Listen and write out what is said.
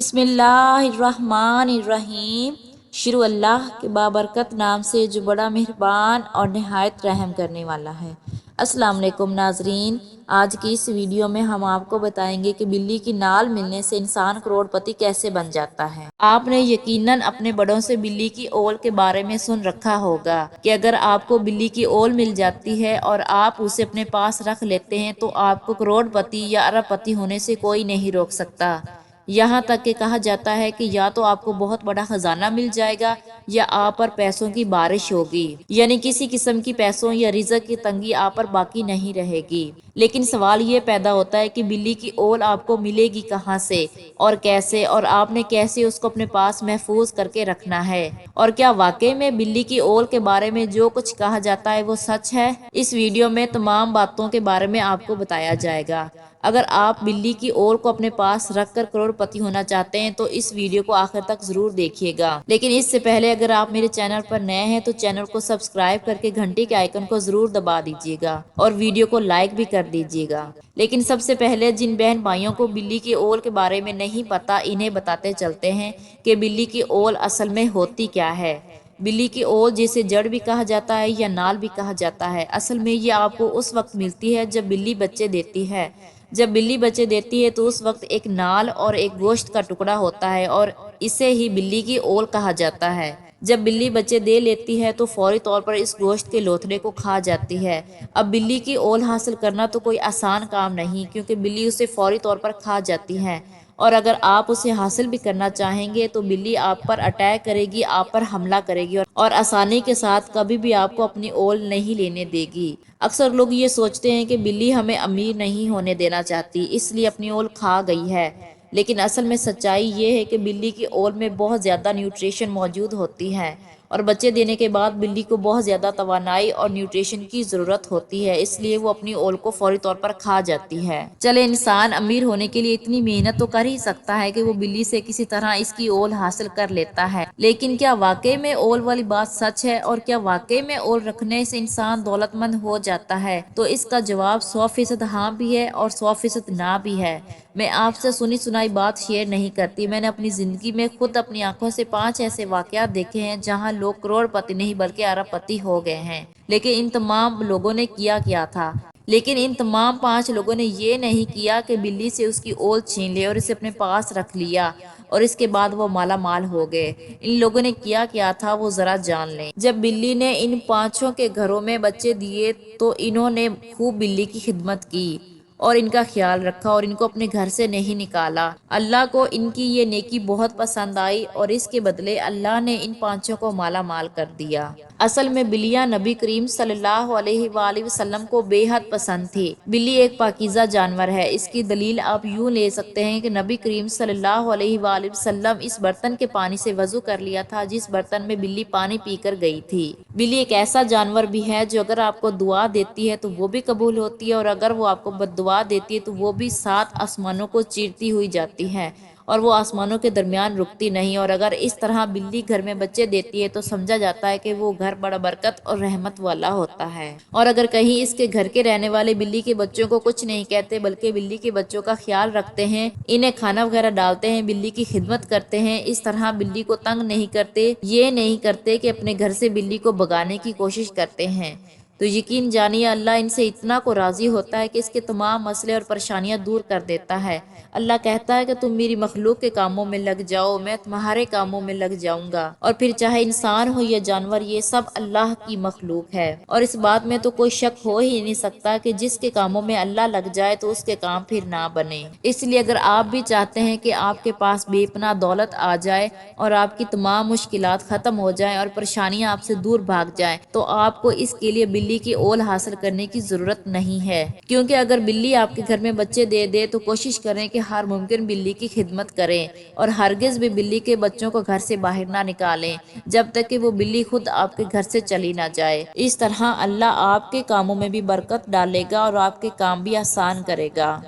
بسم اللہ الرحمن الرحیم۔ شروع اللہ کے بابرکت نام سے جو بڑا مہربان اور نہایت رحم کرنے والا ہے۔ السلام علیکم ناظرین، آج کی اس ویڈیو میں ہم آپ کو بتائیں گے کہ بلی کی نال ملنے سے انسان کروڑ پتی کیسے بن جاتا ہے۔ آپ نے یقیناً اپنے بڑوں سے بلی کی اول کے بارے میں سن رکھا ہوگا کہ اگر آپ کو بلی کی اول مل جاتی ہے اور آپ اسے اپنے پاس رکھ لیتے ہیں تو آپ کو کروڑ پتی یا ارب پتی ہونے سے کوئی نہیں روک سکتا۔ یہاں تک کہ کہا جاتا ہے کہ یا تو آپ کو بہت بڑا خزانہ مل جائے گا یا آپ پر پیسوں کی بارش ہوگی، یعنی کسی قسم کی پیسوں یا رزق کی تنگی آپ پر باقی نہیں رہے گی۔ لیکن سوال یہ پیدا ہوتا ہے کہ بلی کی اول آپ کو ملے گی کہاں سے اور کیسے، اور آپ نے کیسے اس کو اپنے پاس محفوظ کر کے رکھنا ہے، اور کیا واقعی میں بلی کی اول کے بارے میں جو کچھ کہا جاتا ہے وہ سچ ہے؟ اس ویڈیو میں تمام باتوں کے بارے میں آپ کو بتایا جائے گا۔ اگر آپ بلی کی اول کو اپنے پاس رکھ کر کروڑ پتی ہونا چاہتے ہیں تو اس ویڈیو کو آخر تک ضرور دیکھیے گا۔ لیکن اس سے پہلے اگر آپ میرے چینل پر نئے ہیں تو چینل کو سبسکرائب کر کے گھنٹی کے آئیکن کو ضرور دبا دیجیے گا اور ویڈیو کو لائک بھی کر دیجیے گا۔ لیکن سب سے پہلے جن بہن بھائیوں کو بلی کی اول کے بارے میں نہیں پتا، انہیں بتاتے چلتے ہیں کہ بلی کی اول اصل میں ہوتی کیا ہے۔ بلی کی اول جسے جڑ بھی کہا جاتا ہے یا نال بھی کہا جاتا ہے، اصل میں یہ آپ کو اس وقت ملتی ہے جب بلی بچے دیتی ہے۔ جب بلی بچے دیتی ہے تو اس وقت ایک نال اور ایک گوشت کا ٹکڑا ہوتا ہے اور اسے ہی بلی کی اول کہا جاتا ہے۔ جب بلی بچے دے لیتی ہے تو فوری طور پر اس گوشت کے لوتھڑے کو کھا جاتی ہے۔ اب بلی کی اول حاصل کرنا تو کوئی آسان کام نہیں، کیونکہ بلی اسے فوری طور پر کھا جاتی ہے، اور اگر آپ اسے حاصل بھی کرنا چاہیں گے تو بلی آپ پر اٹیک کرے گی، آپ پر حملہ کرے گی اور آسانی کے ساتھ کبھی بھی آپ کو اپنی اول نہیں لینے دے گی۔ اکثر لوگ یہ سوچتے ہیں کہ بلی ہمیں امیر نہیں ہونے دینا چاہتی، اس لیے اپنی اول کھا گئی ہے، لیکن اصل میں سچائی یہ ہے کہ بلی کی اول میں بہت زیادہ نیوٹریشن موجود ہوتی ہے، اور بچے دینے کے بعد بلی کو بہت زیادہ توانائی اور نیوٹریشن کی ضرورت ہوتی ہے، اس لیے وہ اپنی اول کو فوری طور پر کھا جاتی ہے۔ چلے انسان امیر ہونے کے لیے اتنی محنت تو کر ہی سکتا ہے کہ وہ بلی سے کسی طرح اس کی اول حاصل کر لیتا ہے، لیکن کیا واقعی میں اول والی بات سچ ہے، اور کیا واقعی میں اول رکھنے سے انسان دولت مند ہو جاتا ہے؟ تو اس کا جواب 100% ہاں بھی ہے اور 100% نہ بھی ہے۔ میں آپ سے سنی سنائی بات شیئر نہیں کرتی، میں نے اپنی زندگی میں خود اپنی آنکھوں سے 5 ایسے واقعات دیکھے ہیں جہاں لوگ کروڑ پتی نہیں بلکہ ارب پتی ہو گئے ہیں۔ لیکن ان تمام لوگوں نے کیا تھا؟ لیکن ان تمام 5 لوگوں نے یہ نہیں کیا کہ بلی سے اس کی اول چھین لے اور اسے اپنے پاس رکھ لیا اور اس کے بعد وہ مالا مال ہو گئے۔ ان لوگوں نے کیا تھا وہ ذرا جان لیں۔ جب بلی نے ان 5 کے گھروں میں بچے دیے تو انہوں نے خوب بلی کی خدمت کی اور ان کا خیال رکھا اور ان کو اپنے گھر سے نہیں نکالا۔ اللہ کو ان کی یہ نیکی بہت پسند آئی اور اس کے بدلے اللہ نے ان 5 کو مالا مال کر دیا۔ اصل میں بلیاں نبی کریم صلی اللہ علیہ وآلہ وسلم کو بے حد پسند تھی۔ بلی ایک پاکیزہ جانور ہے، اس کی دلیل آپ یوں لے سکتے ہیں کہ نبی کریم صلی اللہ علیہ وآلہ وسلم اس برتن کے پانی سے وضو کر لیا تھا جس برتن میں بلی پانی پی کر گئی تھی۔ بلی ایک ایسا جانور بھی ہے جو اگر آپ کو دعا دیتی ہے تو وہ بھی قبول ہوتی ہے، اور اگر وہ آپ کو بد دعا دیتی ہے تو وہ بھی 7 آسمانوں کو چیرتی ہوئی جاتی ہے اور وہ آسمانوں کے درمیان رکتی نہیں، اور اگر اس طرح بلی گھر میں بچے دیتی ہے تو سمجھا جاتا ہے کہ وہ گھر بڑا برکت اور رحمت والا ہوتا ہے۔ اور اگر کہیں اس کے گھر کے رہنے والے بلی کے بچوں کو کچھ نہیں کہتے بلکہ بلی کے بچوں کا خیال رکھتے ہیں، انہیں کھانا وغیرہ ڈالتے ہیں، بلی کی خدمت کرتے ہیں، اس طرح بلی کو تنگ نہیں کرتے، یہ نہیں کرتے کہ اپنے گھر سے بلی کو بھگانے کی کوشش کرتے ہیں، تو یقین جانیے اللہ ان سے اتنا کو راضی ہوتا ہے کہ اس کے تمام مسئلے اور پریشانیاں دور کر دیتا ہے۔ اللہ کہتا ہے کہ تم میری مخلوق کے کاموں میں لگ جاؤ، میں تمہارے کاموں میں لگ جاؤں گا، اور پھر چاہے انسان ہو یا جانور، یہ سب اللہ کی مخلوق ہے، اور اس بات میں تو کوئی شک ہو ہی نہیں سکتا کہ جس کے کاموں میں اللہ لگ جائے تو اس کے کام پھر نہ بنے۔ اس لیے اگر آپ بھی چاہتے ہیں کہ آپ کے پاس بے پناہ دولت آ جائے اور آپ کی تمام مشکلات ختم ہو جائیں اور پریشانیاں آپ سے دور بھاگ جائیں، تو آپ کو اس کے لیے بلی کی اول حاصل کرنے کی ضرورت نہیں ہے، کیونکہ اگر بلی آپ کے گھر میں بچے دے دے تو کوشش کریں کہ ہر ممکن بلی کی خدمت کریں اور ہرگز بھی بلی کے بچوں کو گھر سے باہر نہ نکالیں جب تک کہ وہ بلی خود آپ کے گھر سے چلی نہ جائے۔ اس طرح اللہ آپ کے کاموں میں بھی برکت ڈالے گا اور آپ کے کام بھی آسان کرے گا۔